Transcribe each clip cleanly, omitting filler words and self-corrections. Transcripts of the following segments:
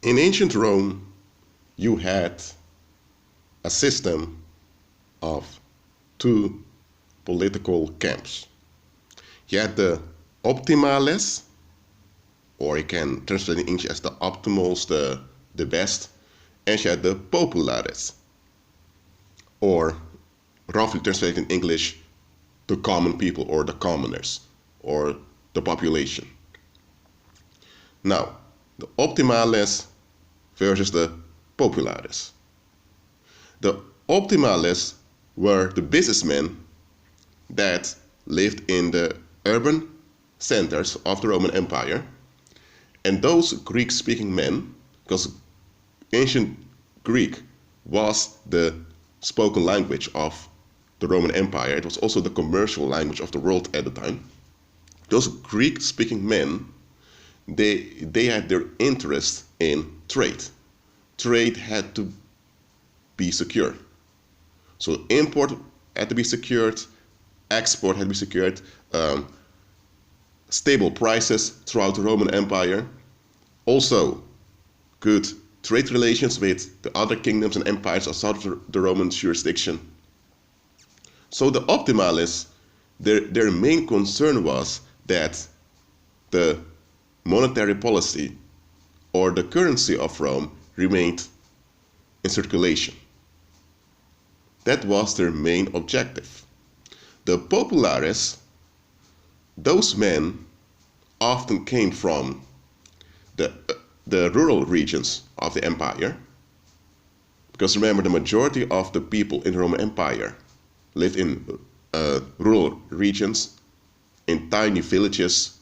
In ancient Rome, you had a system of two political camps. You had the optimales, or you can translate in English as the optimals, the best, and you had the populares, or roughly translated in English, the common people or the commoners or the population. Now, the optimales versus the populares. The optimales were the businessmen that lived in the urban centers of the Roman Empire, and those Greek-speaking men, because ancient Greek was the spoken language of the Roman Empire, it was also the commercial language of the world at the time. Those Greek-speaking men, they had their interest in trade. Trade had to be secure. So import had to be secured, export had to be secured, stable prices throughout the Roman Empire, also good trade relations with the other kingdoms and empires outside of the Roman jurisdiction. So the optimalists, their main concern was that the monetary policy or the currency of Rome remained in circulation. That was their main objective. The populares, those men often came from the rural regions of the empire, because remember, the majority of the people in the Roman Empire lived in rural regions, in tiny villages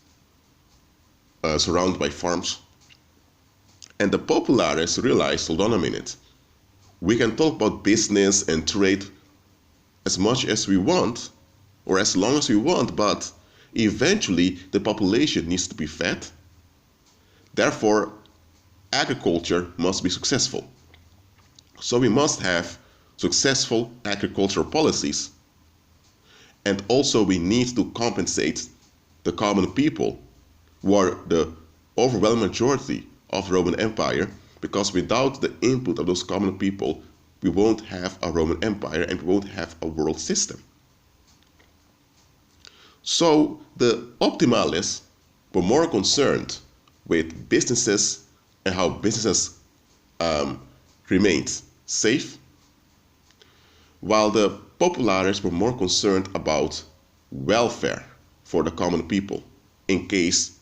surrounded by farms. And the populares realized, hold on a minute, we can talk about business and trade as much as we want, or as long as we want, but eventually the population needs to be fed. Therefore, agriculture must be successful. So we must have successful agricultural policies, and also we need to compensate the common people, who are the overwhelming majority of the Roman Empire, because without the input of those common people, we won't have a Roman Empire and we won't have a world system. So the optimalists were more concerned with businesses and how businesses remained safe, while the populares were more concerned about welfare for the common people in case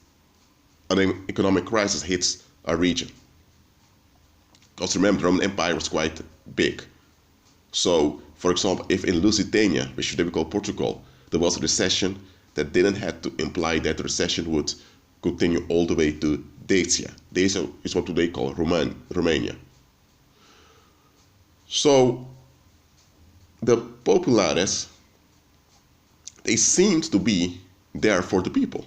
an economic crisis hits a region. Because remember, the Roman Empire was quite big. So, for example, if in Lusitania, which today we call Portugal, there was a recession, that didn't have to imply that the recession would continue all the way to Dacia. Dacia is what today call Romania. So the populares, they seemed to be there for the people.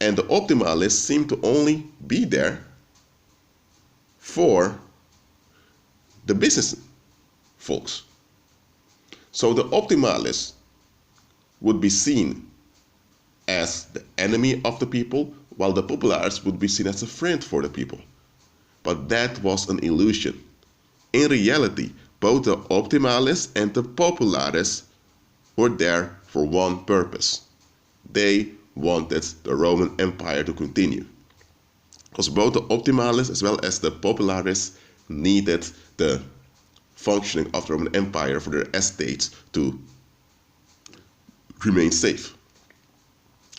And the optimalists seemed to only be there for the business folks. So the optimalists would be seen as the enemy of the people, while the populares would be seen as a friend for the people. But that was an illusion. In reality, both the optimalists and the populares were there for one purpose. They wanted the Roman Empire to continue. Because both the optimalists as well as the populares needed the functioning of the Roman Empire for their estates to remain safe.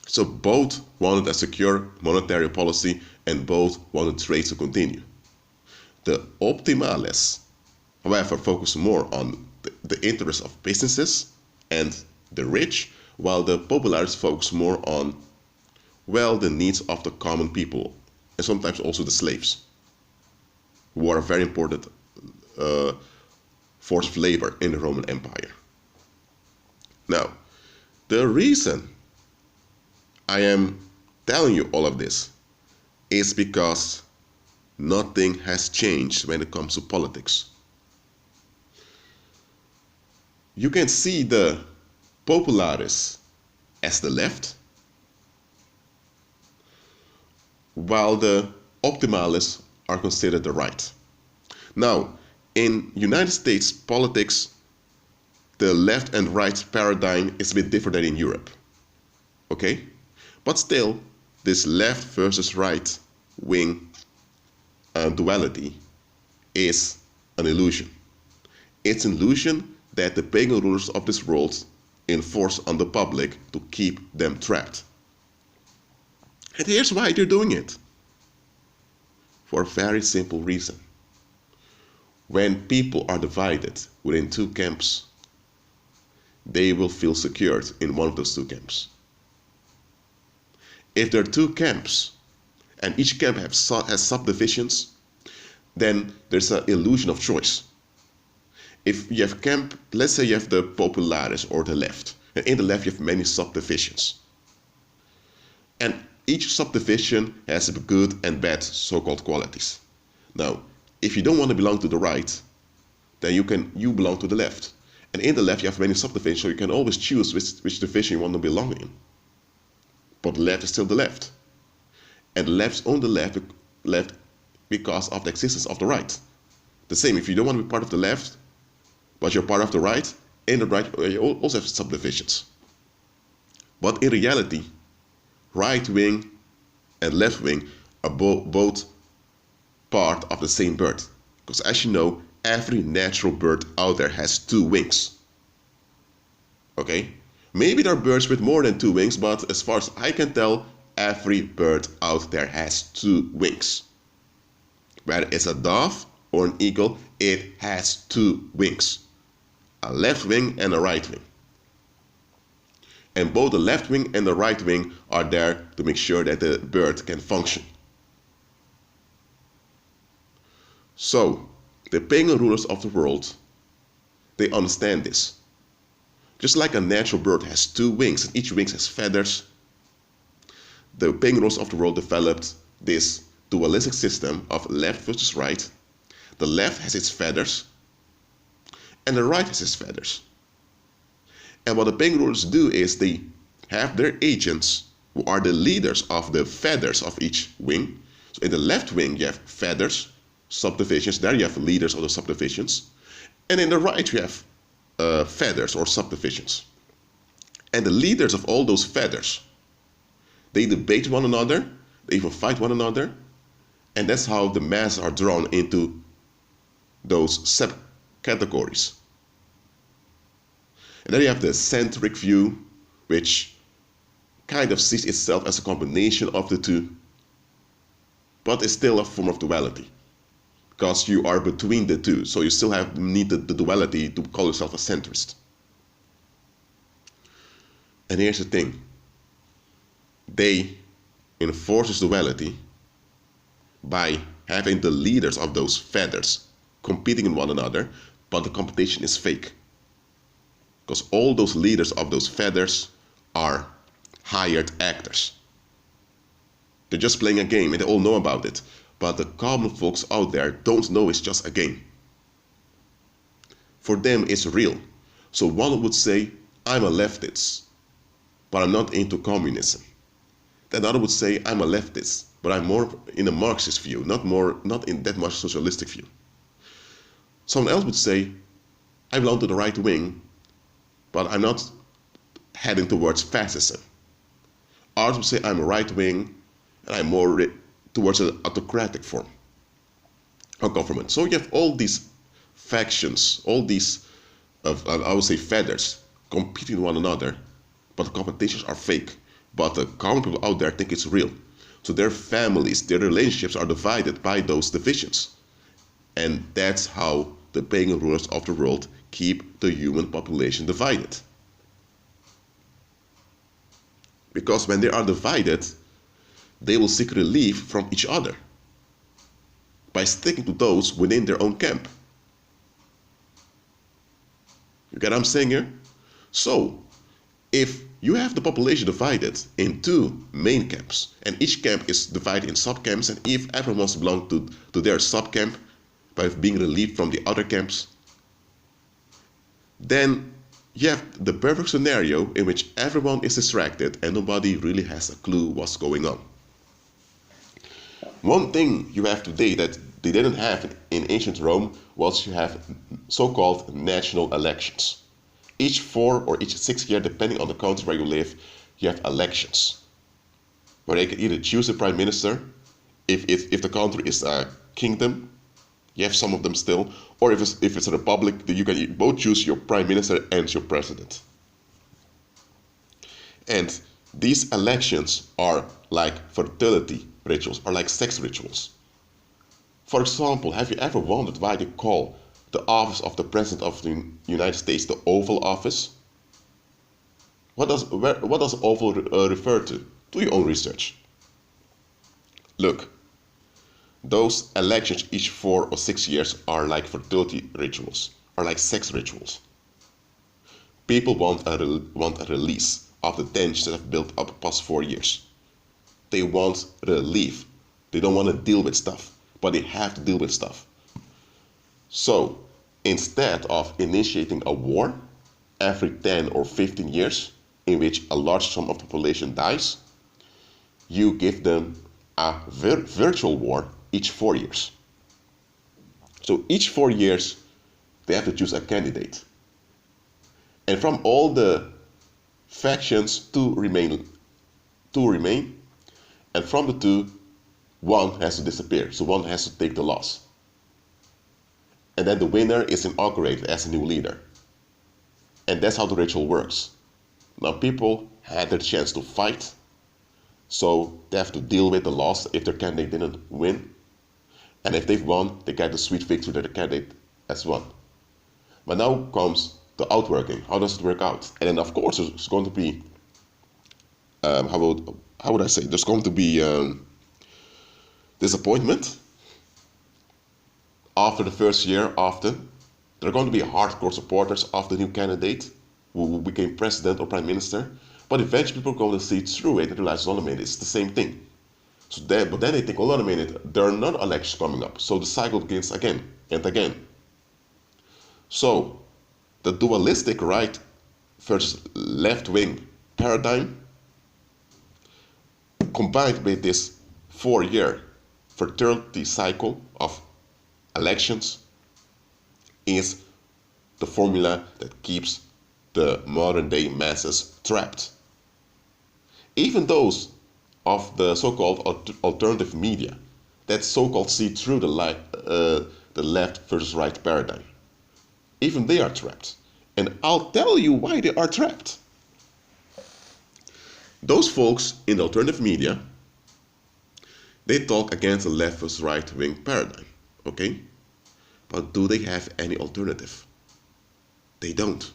So both wanted a secure monetary policy and both wanted trade to continue. The optimales, however, focused more on the interests of businesses and the rich, while the populares focused more on, well, the needs of the common people and sometimes also the slaves, who are a very important force of labor in the Roman Empire. Now, the reason I am telling you all of this is because nothing has changed when it comes to politics. You can see the populares as the left, while the optimalists are considered the right. Now, in United States politics, the left and right paradigm is a bit different than in Europe. Okay? But still, this left versus right wing duality is an illusion. It's an illusion that the pagan rulers of this world enforce on the public to keep them trapped. And here's why they're doing it. For a very simple reason. When people are divided within two camps, they will feel secured in one of those two camps. If there are two camps, and each camp has subdivisions, then there's an illusion of choice. If you have camp, let's say you have the populares or the left, and in the left you have many subdivisions. And each subdivision has good and bad so-called qualities. Now, if you don't want to belong to the right, then you belong to the left. And in the left you have many subdivisions, so you can always choose which division you want to belong in. But the left is still the left. And the left is only the left because of the existence of the right. The same, if you don't want to be part of the left, but you're part of the right, in the right you also have subdivisions. But in reality, right wing and left wing are both part of the same bird. Because as you know, every natural bird out there has two wings. Okay? Maybe there are birds with more than two wings, but as far as I can tell, every bird out there has two wings. Whether it's a dove or an eagle, it has two wings. A left wing and a right wing. And both the left wing and the right wing are there to make sure that the bird can function. So, the pagan rulers of the world, they understand this. Just like a natural bird has two wings and each wing has feathers, the pagan rulers of the world developed this dualistic system of left versus right. The left has its feathers and the right has its feathers. And what the pagan rulers do is they have their agents who are the leaders of the feathers of each wing. So in the left wing you have feathers, subdivisions, there you have leaders of the subdivisions. And in the right you have feathers or subdivisions. And the leaders of all those feathers, they debate one another, they even fight one another, and that's how the masses are drawn into those subcategories. And then you have the centric view, which kind of sees itself as a combination of the two, but it's still a form of duality, because you are between the two, so you still need the duality to call yourself a centrist. And here's the thing. They enforce this duality by having the leaders of those feathers competing in one another, but the competition is fake. Because all those leaders of those feathers are hired actors. They're just playing a game and they all know about it. But the common folks out there don't know it's just a game. For them it's real. So one would say, I'm a leftist, but I'm not into communism. Another would say, I'm a leftist, but I'm more in a Marxist view, not in that much socialistic view. Someone else would say, I belong to the right wing, but I'm not heading towards fascism. Others would say, I'm a right wing, and I'm more towards an autocratic form of government. So you have all these factions, all these, I would say, feathers competing with one another, but the competitions are fake. But the common people out there think it's real. So their families, their relationships are divided by those divisions. And that's how the pagan rulers of the world keep the human population divided. Because when they are divided, they will seek relief from each other by sticking to those within their own camp. You get what I'm saying here? So, if you have the population divided in two main camps, and each camp is divided in sub-camps, and if everyone wants to belong to their sub-camp by being relieved from the other camps, then you have the perfect scenario in which everyone is distracted and nobody really has a clue what's going on. One thing you have today that they didn't have in ancient Rome was you have so-called national elections. Each 4 or each 6 years, depending on the country where you live, you have elections where they can either choose a prime minister, if the country is a kingdom, you have some of them still, or if it's a republic, then you can both choose your prime minister and your president. And these elections are like fertility rituals, or like sex rituals. For example, have you ever wondered why they call the office of the President of the United States the Oval Office? What does Oval refer to? Do your own research. Look, those elections each 4 or 6 years are like fertility rituals, are like sex rituals. People want a release of the tensions that have built up the past 4 years. They want relief. They don't want to deal with stuff, but they have to deal with stuff. So instead of initiating a war every 10 or 15 years in which a large sum of the population dies, you give them a virtual war each 4 years. So each 4 years they have to choose a candidate. And from all the factions, two remain. And from the two, one has to disappear. So one has to take the loss. And then the winner is inaugurated as a new leader. And that's how the ritual works. Now people had their chance to fight, so they have to deal with the loss if their candidate didn't win. And if they've won, they get the sweet victory that the candidate has won. But now comes the outworking. How does it work out? And then of course there's going to be, how would I say? There's going to be disappointment. After the first year, often, there are going to be hardcore supporters of the new candidate who became president or prime minister. But eventually people are going to see through it and realize, hold on a minute, it's the same thing. But then they think, hold on a minute, there are not elections coming up. So the cycle begins again and again. So the dualistic right versus left-wing paradigm, combined with this 4-year fertility cycle of elections, is the formula that keeps the modern day masses trapped. Even those of the so-called alternative media that so-called see through the left versus right paradigm, even they are trapped. And I'll tell you why they are trapped. Those folks in the alternative media, they talk against the left versus right wing paradigm, okay? But do they have any alternative? They don't.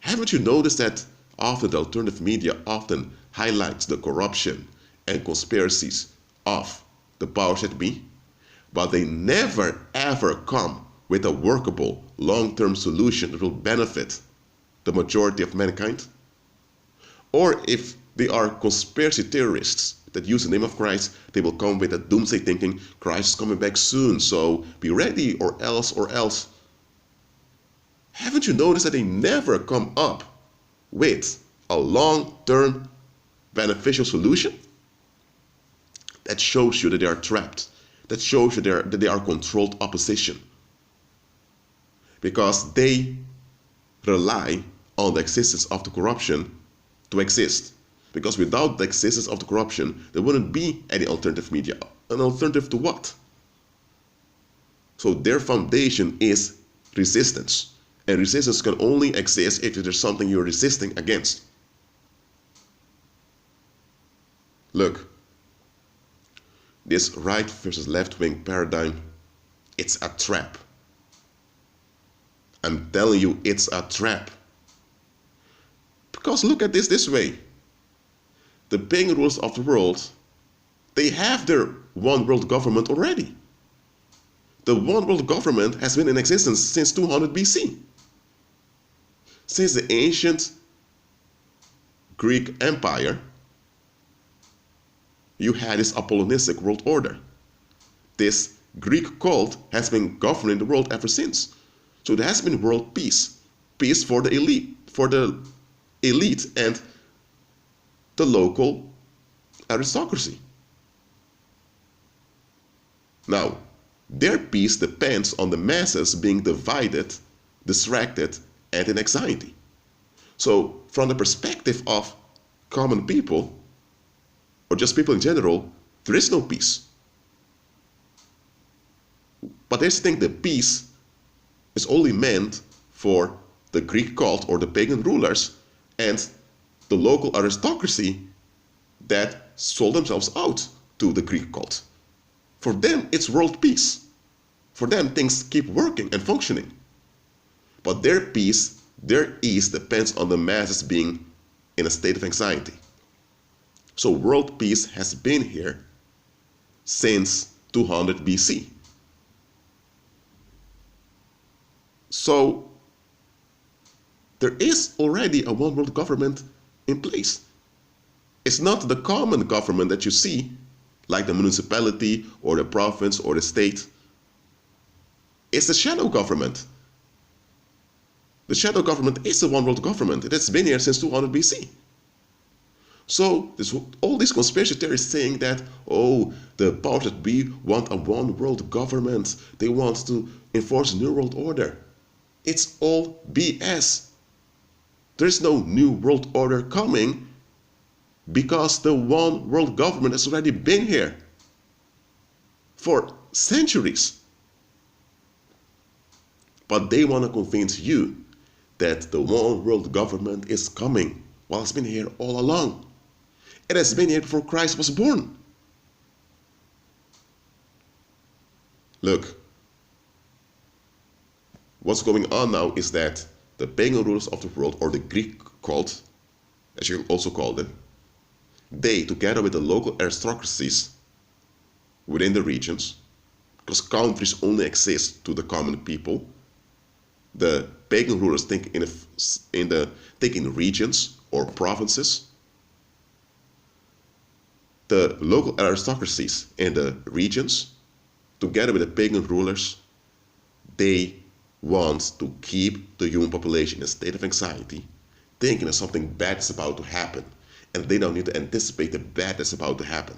Haven't you noticed that often the alternative media often highlights the corruption and conspiracies of the powers that be, but they never ever come with a workable long-term solution that will benefit the majority of mankind? Or if they are conspiracy theorists that use the name of Christ, they will come with a doomsday thinking, Christ is coming back soon, so be ready, or else. Haven't you noticed that they never come up with a long-term beneficial solution? That shows you that they are trapped. That shows you that they are controlled opposition. Because they rely on the existence of the corruption to exist. Because without the existence of the corruption, there wouldn't be any alternative media. An alternative to what? So their foundation is resistance. And resistance can only exist if there's something you're resisting against. Look, this right versus left-wing paradigm, it's a trap. I'm telling you, it's a trap. Because look at this way. The big rulers of the world, they have their one world government already. The one world government has been in existence since 200 BC. Since the ancient Greek Empire, you had this Apollonistic world order. This Greek cult has been governing the world ever since. So there has been world peace. Peace for the elite and the local aristocracy. Now, their peace depends on the masses being divided, distracted, and in anxiety. So, from the perspective of common people, or just people in general, there is no peace. But they think the peace is only meant for the Greek cult or the pagan rulers and the local aristocracy that sold themselves out to the Greek cult. For them, it's world peace. For them, things keep working and functioning. But their peace, their ease depends on the masses being in a state of anxiety. So world peace has been here since 200 BC. So there is already a one world government in place. It's not the common government that you see, like the municipality or the province or the state. It's the shadow government. The shadow government is a one world government. It has been here since 200 BC. So all these conspiracy theories saying that, oh, the powers that be want a one world government. They want to enforce a new world order. It's all BS. There is no new world order coming because the one world government has already been here for centuries. But they want to convince you that the one world government is coming while it's been here all along. It has been here before Christ was born. Look, what's going on now is that the pagan rulers of the world, or the Greek cult, as you also call them, they, together with the local aristocracies within the regions, because countries only exist to the common people, the pagan rulers think in regions or provinces. The local aristocracies in the regions, together with the pagan rulers, they want to keep the human population in a state of anxiety, thinking that something bad is about to happen, and they don't need to anticipate the bad that's about to happen.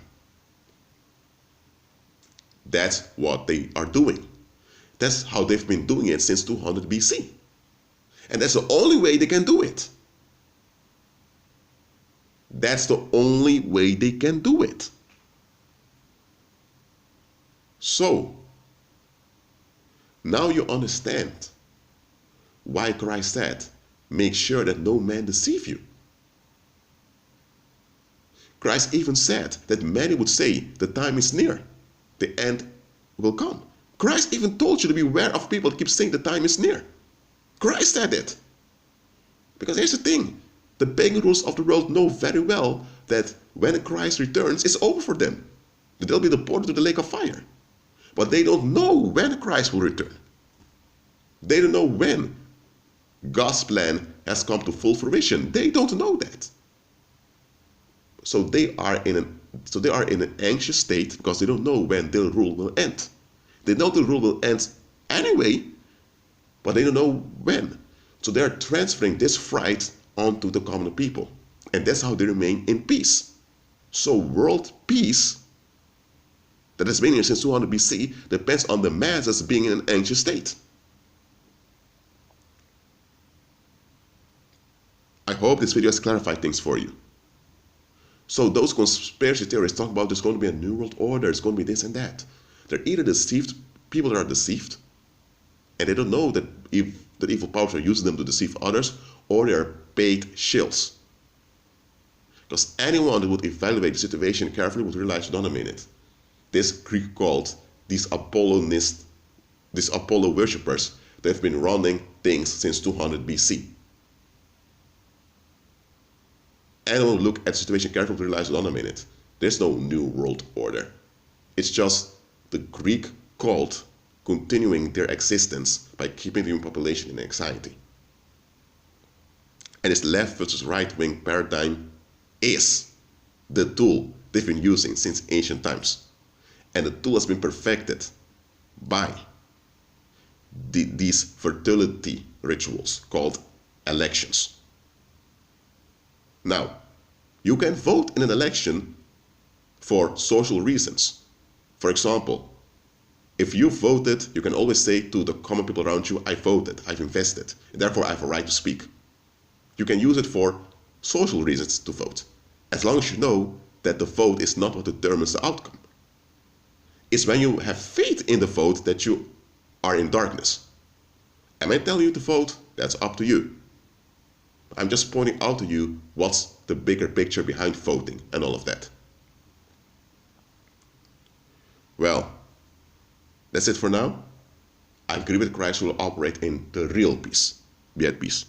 That's what they are doing. That's how they've been doing it since 200 BC. And that's the only way they can do it. That's the only way they can do it. So, now you understand why Christ said, make sure that no man deceive you. Christ even said that many would say the time is near, the end will come. Christ even told you to beware of people that keep saying the time is near. Christ said it. Because here's the thing, the pagan rulers of the world know very well that when Christ returns, it's over for them. They'll be deported to the lake of fire. But they don't know when Christ will return. They don't know when God's plan has come to full fruition. They don't know that. So they are in an anxious state because they don't know when their rule will end. They know the rule will end anyway, but they don't know when. So they are transferring this fright onto the common people. And that's how they remain in peace. So world peace that has been here since 200 BC depends on the masses being in an anxious state. I hope this video has clarified things for you. So those conspiracy theorists talk about there's going to be a new world order, it's going to be this and that. They're either deceived, people that are deceived, and they don't know that the evil powers are using them to deceive others, or they are paid shills. Because anyone that would evaluate the situation carefully would realize, hold on a minute, this Greek cult, these Apollo worshippers, they've been running things since 200 BC. Anyone who look at the situation carefully would realize, hold on a minute, there's no new world order. It's just the Greek cult continuing their existence by keeping the human population in anxiety. And this left versus right-wing paradigm is the tool they've been using since ancient times. And the tool has been perfected by these fertility rituals called elections. Now, you can vote in an election for social reasons. For example, If you voted, you can always say to the common people around you, I voted, I've invested, and therefore I have a right to speak. You can use it for social reasons to vote, as long as you know that the vote is not what determines the outcome. It's when you have faith in the vote that you are in darkness. Am I telling you to vote? That's up to you. I'm just pointing out to you what's the bigger picture behind voting and all of that. Well, that's it for now. I agree with Christ who will operate in the real peace. Be at peace.